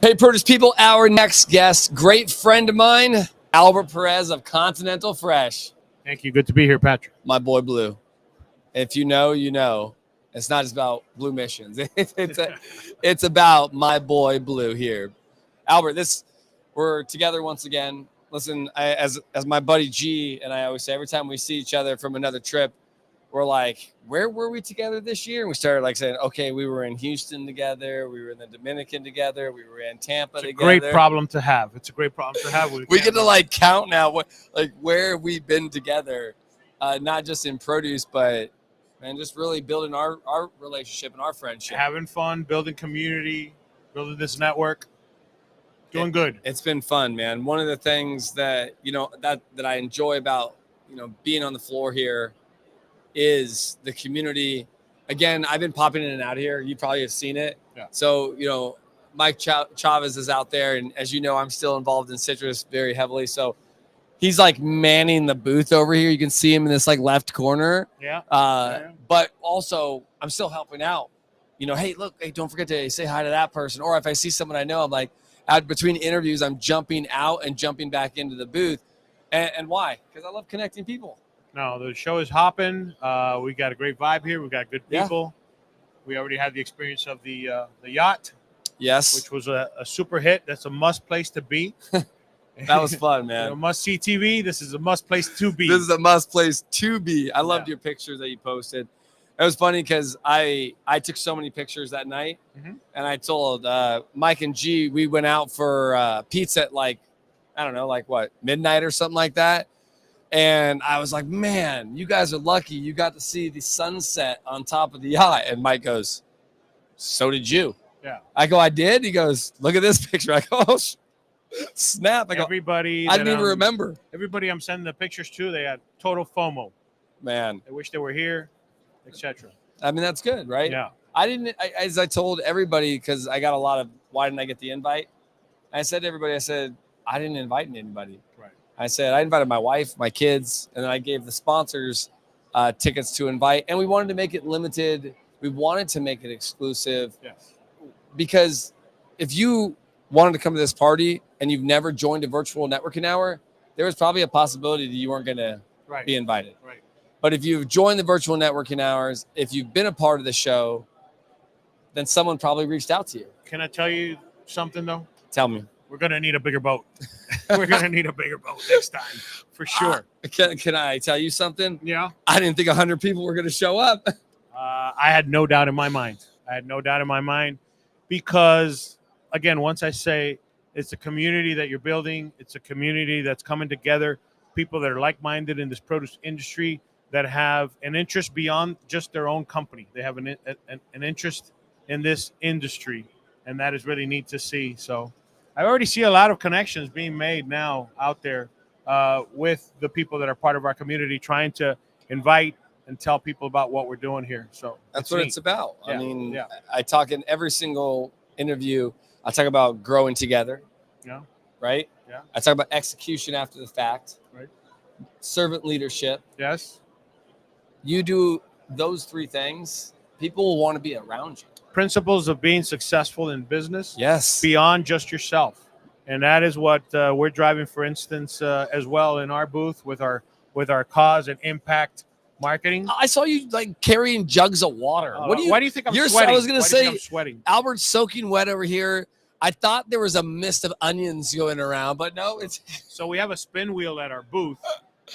Hey, Produce people, our next guest, great friend of mine, Albert Perez of Continental Fresh. Thank you. Good to be here, Patrick. My boy Blue. If you know, you know. It's not just about Blue Missions. It's about my boy Blue here. Albert, we're together once again. Listen, as my buddy G and I always say, every time we see each other from another trip, we're like, where were we together this year? And we started like saying, okay, we were in Houston together. We were in the Dominican together. We were in Tampa together. Great problem to have. It's a great problem to have. We get to like count now where we've been together, not just in produce, but just really building our relationship and our friendship. Having fun, building community, building this network. Doing good. It's been fun, man. One of the things that, that I enjoy about, being on the floor here is the community. Again, I've been popping in and out here. You probably have seen it. Yeah. So, Mike Chavez is out there. And as you know, I'm still involved in citrus very heavily. So he's like manning the booth over here. You can see him in this like left corner. Yeah. But also I'm still helping out. Hey, look, hey, don't forget to say hi to that person. Or if I see someone I know, I'm like, between interviews, I'm jumping out and jumping back into the booth. And why? Because I love connecting people. No, the show is hopping. We got a great vibe here. We got good people. Yeah. We already had the experience of the yacht. Yes. Which was a super hit. That's a must place to be. That was fun, man. Must see TV. This is a must place to be. This is a must place to be. I loved your pictures that you posted. It was funny because I took so many pictures that night, and I told Mike and G, we went out for pizza at like, I don't know, like what, midnight or something like that. And I was like, man, you guys are lucky. You got to see the sunset on top of the yacht. And Mike goes, so did you. Yeah. I go, I did? He goes, look at this picture. I go, oh, snap. I go, everybody. I didn't even remember. Everybody I'm sending the pictures to, they had total FOMO. Man. They wish they were here, etc. I mean, that's good, right? Yeah. As I told everybody, because I got a lot of, why didn't I get the invite? I said to everybody, I didn't invite anybody. Right. I said, I invited my wife, my kids, and then I gave the sponsors tickets to invite. And we wanted to make it limited. We wanted to make it exclusive. Yes. Because if you wanted to come to this party and you've never joined a virtual networking hour, there was probably a possibility that you weren't going to be invited. Right. But if you've joined the virtual networking hours, if you've been a part of the show, then someone probably reached out to you. Can I tell you something, though? Tell me. We're going to need a bigger boat. We're going to need a bigger boat next time, for sure. Can I tell you something? Yeah. I didn't think 100 people were going to show up. I had no doubt in my mind. Because, again, once I say it's a community that you're building, it's a community that's coming together, people that are like-minded in this produce industry that have an interest beyond just their own company. They have an interest in this industry, and that is really neat to see. So I already see a lot of connections being made now out there with the people that are part of our community, trying to invite and tell people about what we're doing here. So that's what it's about. Yeah. I mean, I talk in every single interview. I talk about growing together. Yeah. Right. Yeah. I talk about execution after the fact. Right. Servant leadership. Yes. You do those three things, people will want to be around you. Principles of being successful in business. Yes. Beyond just yourself. And that is what we're driving, for instance, as well in our booth with our cause and impact marketing. I saw you like carrying jugs of water. Why do you think I'm sweating? I was going to say, I'm sweating. Albert's soaking wet over here. I thought there was a mist of onions going around, but no, it's. So we have a spin wheel at our booth,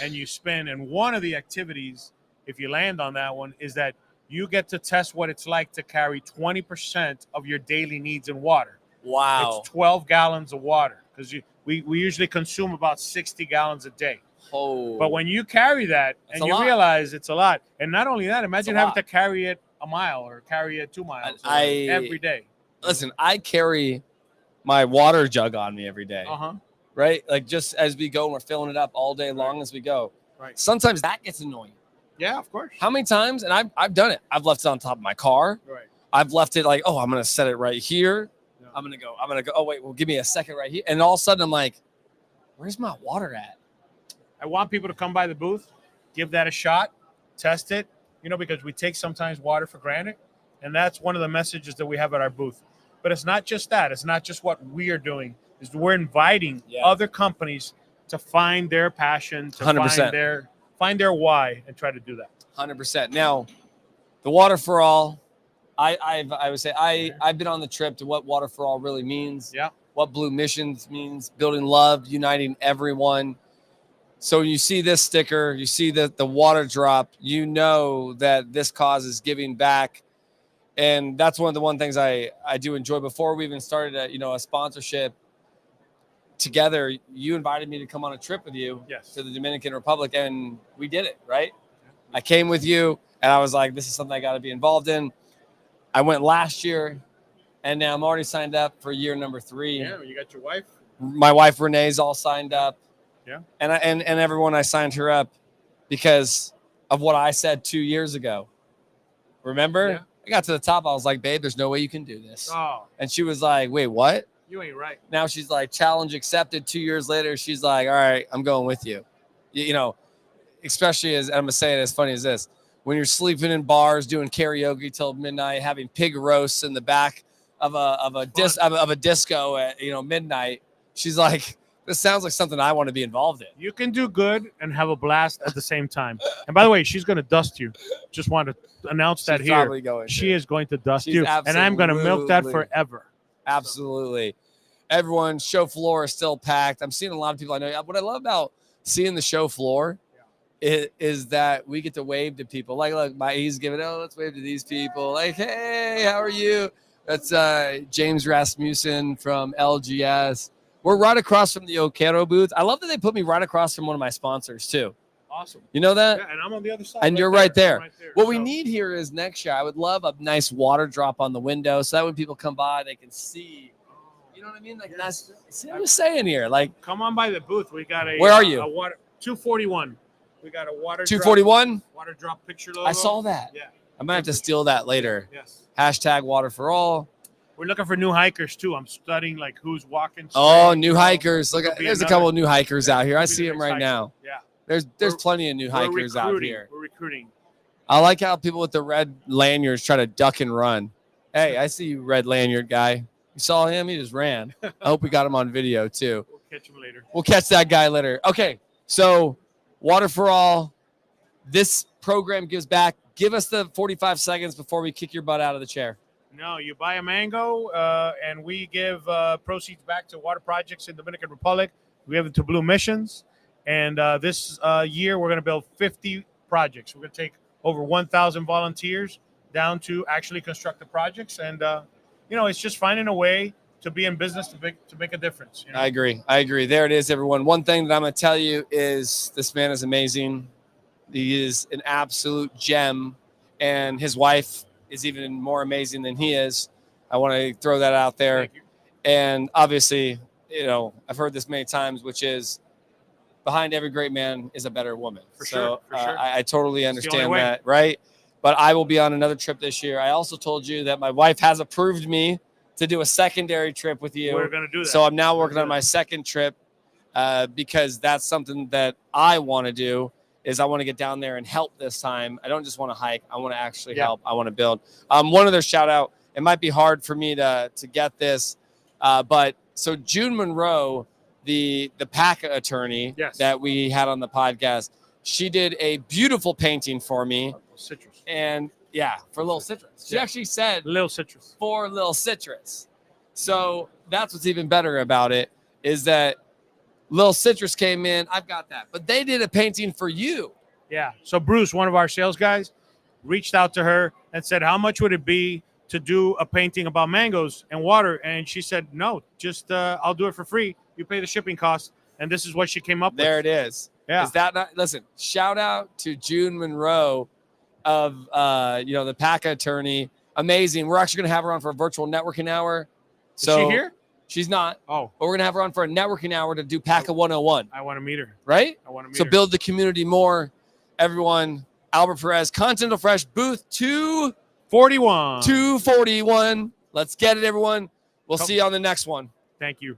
and you spin. And one of the activities, if you land on that one, is that you get to test what it's like to carry 20% of your daily needs in water. Wow. It's 12 gallons of water because we usually consume about 60 gallons a day. Oh. But when you carry that and you realize it's a lot, and not only that, imagine having to carry it a mile or carry it 2 miles every day. Listen, I carry my water jug on me every day. Right? Like just as we go, and we're filling it up all day long as we go. Right. Sometimes that gets annoying. Yeah, of course. How many times? And I've done it. I've left it on top of my car. Right. I've left it like, oh, I'm going to set it right here. Yeah. I'm going to go. Oh, wait, well, give me a second right here. And all of a sudden I'm like, where's my water at? I want people to come by the booth, give that a shot, test it, because we take sometimes water for granted. And that's one of the messages that we have at our booth. But it's not just that. It's not just what we are doing. Is we're inviting other companies to find their passion, to 100%. find their why, and try to do that. 100%. Now, the Water for All, I would say I've been on the trip to what Water for All really means. Yeah. What Blue Missions means, building love, uniting everyone. So you see this sticker, you see the water drop, you know that this cause is giving back. And that's one of the things I do enjoy. Before we even started a sponsorship together, you invited me to come on a trip with you to the Dominican Republic, and we did it, right? I came with you, and I was like, this is something I got to be involved in. I went last year, and now I'm already signed up for year number 3. Yeah, you got your wife? My wife, Renee's all signed up. Yeah. And everyone, I signed her up because of what I said 2 years ago. Remember? Yeah. I got to the top. I was like, babe, there's no way you can do this. Oh. And she was like, wait, what? You ain't right. Now she's like, challenge accepted. 2 years later, she's like, all right, I'm going with you. You know, especially as I'm going to say it as funny as this, when you're sleeping in bars, doing karaoke till midnight, having pig roasts in the back of a disco at midnight. She's like, this sounds like something I want to be involved in. You can do good and have a blast at the same time. And by the way, she's going to dust you. Just want to announce that She's here. probably going She to. is going to dust She's you. And I'm going to milk that forever. Absolutely. Everyone's show floor is still packed. I'm seeing a lot of people I know. What I love about seeing the show floor is that we get to wave to people. Like, look, he's giving, let's wave to these people. Like, hey, how are you? That's James Rasmussen from LGS. We're right across from the Okero booth. I love that they put me right across from one of my sponsors, too. Awesome. You know that? Yeah, and I'm on the other side. And you're right there. Right there. What we need here is next year, I would love a nice water drop on the window so that when people come by, they can see. You know what I mean? Like, that's what I'm saying here. Like, come on by the booth. We got a. Where are you? A water 241. We got a water 241? Water drop picture logo. I saw that. Yeah. I might have to steal that later. Yes. Hashtag Water for All. We're looking for new hikers too. I'm studying like who's walking. Oh, new hikers! Look, there's a couple of new hikers out here. I see them right cycle. now. Yeah. There's plenty of new hikers out here. We're recruiting. I like how people with the red lanyards try to duck and run. Hey, I see you, red lanyard guy. You saw him? He just ran. I hope we got him on video too. We'll catch him later. We'll catch that guy later. Okay, so Water for All. This program gives back. Give us the 45 seconds before we kick your butt out of the chair. No, you buy a mango, and we give proceeds back to water projects in the Dominican Republic. We give it to Blue Missions. And this year, we're going to build 50 projects. We're going to take over 1,000 volunteers down to actually construct the projects. And, it's just finding a way to be in business to make a difference. You know? I agree. There it is, everyone. One thing that I'm going to tell you is this man is amazing. He is an absolute gem. And his wife is even more amazing than he is. I want to throw that out there. Thank you. And obviously, I've heard this many times, which is behind every great man is a better woman. For sure. I totally understand that, right? But I will be on another trip this year. I also told you that my wife has approved me to do a secondary trip with you. We're going to do that. So I'm now working on my second trip because that's something that I want to do. Is I want to get down there and help this time. I don't just want to hike. I want to actually help. I want to build. One other shout out. It might be hard for me to get this, but so June Monroe, the PACA attorney that we had on the podcast, she did a beautiful painting for me. Citrus. And for Little Citrus. She actually said Little Citrus. For Little Citrus. So that's what's even better about it is that Little Citrus came in. I've got that. But they did a painting for you. Yeah. So Bruce, one of our sales guys, reached out to her and said, how much would it be to do a painting about mangoes and water? And she said, no, just I'll do it for free. You pay the shipping costs. And this is what she came up with. There it is. Yeah. Is that not? Listen, shout out to June Monroe of, the PACA attorney. Amazing. We're actually going to have her on for a virtual networking hour. So, is she here? She's not. Oh. But we're going to have her on for a networking hour to do PACA 101. I want to meet her. Right? I want to meet her. So build the community more. Everyone, Albert Perez, Continental Fresh, booth 241. 241. Let's get it, everyone. We'll see you on the next one. Thank you.